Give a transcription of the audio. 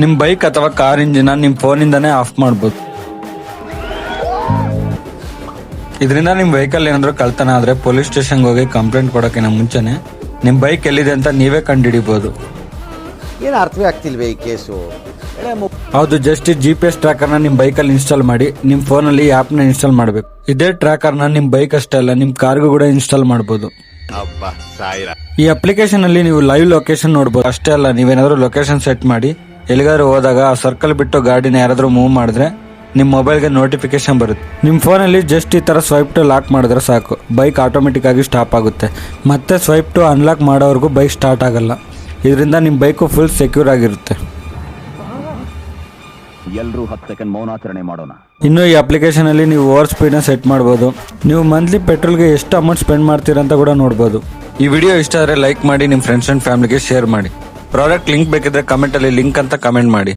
ನಿಮ್ಮ ಬೈಕ್ ಅಥವಾ car engine ನಿಮ್ಮ ಫೋನಿಂದಾನೇ ಆಫ್ ಮಾಡ್ಬೋದು. ಇದರಿಂದ ನಿಮ್ಮ ವೆಹಿಕಲ್ ಏನಾದರೂ ಕಳ್ತನ ಆದರೆ ಪೊಲೀಸ್ ಸ್ಟೇಷನ್ಗೆ ಹೋಗಿ ಕಂಪ್ಲೇಂಟ್ ಕೊಡೋಕ್ಕಿಂತ ಮುಂಚೆನೆ ನಿಮ್ಮ ಬೈಕ್ ಎಲ್ಲಿದೆ ಅಂತ ನೀವೇ ಕಂಡುಹಿಡಿಬೋದು. ಏನು ಅರ್ಥವೇ ಆಗ್ತಿಲ್ವೇ ಈ ಕೇಸು? ಹೌದು, ಜಸ್ಟ್ GPS ಟ್ರ್ಯಾಕರ್ನ ನಿಮ್ಮ ಬೈಕಲ್ಲಿ ಇನ್ಸ್ಟಾಲ್ ಮಾಡಿ ನಿಮ್ಮ ಫೋನಲ್ಲಿ ಆ್ಯಪ್ನ ಇನ್ಸ್ಟಾಲ್ ಮಾಡಬೇಕು. ಇದೇ ಟ್ರ್ಯಾಕರ್ನ ನಿಮ್ಮ ಬೈಕ್ ಅಷ್ಟೇ ಅಲ್ಲ, ನಿಮ್ಮ ಕಾರ್ಗೂ ಕೂಡ ಇನ್ಸ್ಟಾಲ್ ಮಾಡ್ಬೋದು. ಈ ಅಪ್ಲಿಕೇಶನ್ ಅಲ್ಲಿ ನೀವು ಲೈವ್ ಲೊಕೇಶನ್ ನೋಡ್ಬೋದು. ಅಷ್ಟೇ ಅಲ್ಲ, ನೀವೇನಾದ್ರೂ ಲೊಕೇಶನ್ ಸೆಟ್ ಮಾಡಿ ಎಲ್ಲಿಗಾದ್ರೂ ಹೋದಾಗ ಆ ಸರ್ಕಲ್ ಬಿಟ್ಟು ಗಾಡಿನ ಯಾರಾದ್ರೂ ಮೂವ್ ಮಾಡಿದ್ರೆ ನಿಮ್ಮ ಮೊಬೈಲ್ಗೆ ನೋಟಿಫಿಕೇಶನ್ ಬರುತ್ತೆ. ನಿಮ್ಮ ಫೋನಲ್ಲಿ ಜಸ್ಟ್ ಈ ತರ ಸ್ವೈಪ್ ಟು ಲಾಕ್ ಮಾಡಿದ್ರೆ ಸಾಕು, ಬೈಕ್ ಆಟೋಮೆಟಿಕ್ ಆಗಿ ಸ್ಟಾಪ್ ಆಗುತ್ತೆ. ಮತ್ತೆ ಸ್ವೈಪ್ ಟು ಅನ್ಲಾಕ್ ಮಾಡೋವರೆಗೂ ಬೈಕ್ ಸ್ಟಾರ್ಟ್ ಆಗಲ್ಲ. ಇದರಿಂದ ನಿಮ್ಮ ಬೈಕು ಫುಲ್ ಸೆಕ್ಯೂರ್ ಆಗಿರುತ್ತೆ. ಎಲ್ಲರೂ 10 ಸೆಕೆಂಡ್ ಮೌನಾಚರಣೆ ಮಾಡೋಣ. ಇನ್ನು ಈ ಅಪ್ಲಿಕೇಶನ್ ಅಲ್ಲಿ ನೀವು ಓವರ್ ಸ್ಪೀಡ್ನ ಸೆಟ್ ಮಾಡ್ಬೋದು. ನೀವು ಮಂತ್ಲಿ ಪೆಟ್ರೋಲ್ಗೆ ಎಷ್ಟು ಅಮೌಂಟ್ ಸ್ಪೆಂಡ್ ಮಾಡ್ತೀರಾ ಅಂತ ಕೂಡ ನೋಡ್ಬೋದು. ಈ ವಿಡಿಯೋ ಇಷ್ಟ ಆದರೆ ಲೈಕ್ ಮಾಡಿ, ನಿಮ್ಮ ಫ್ರೆಂಡ್ಸ್ ಅಂಡ್ ಫ್ಯಾಮಿಲಿಗೆ ಶೇರ್ ಮಾಡಿ. ಪ್ರಾಡಕ್ಟ್ ಲಿಂಕ್ ಬೇಕಿದ್ರೆ ಕಮೆಂಟ್ ಅಲ್ಲಿ ಲಿಂಕ್ ಅಂತ ಕಮೆಂಟ್ ಮಾಡಿ.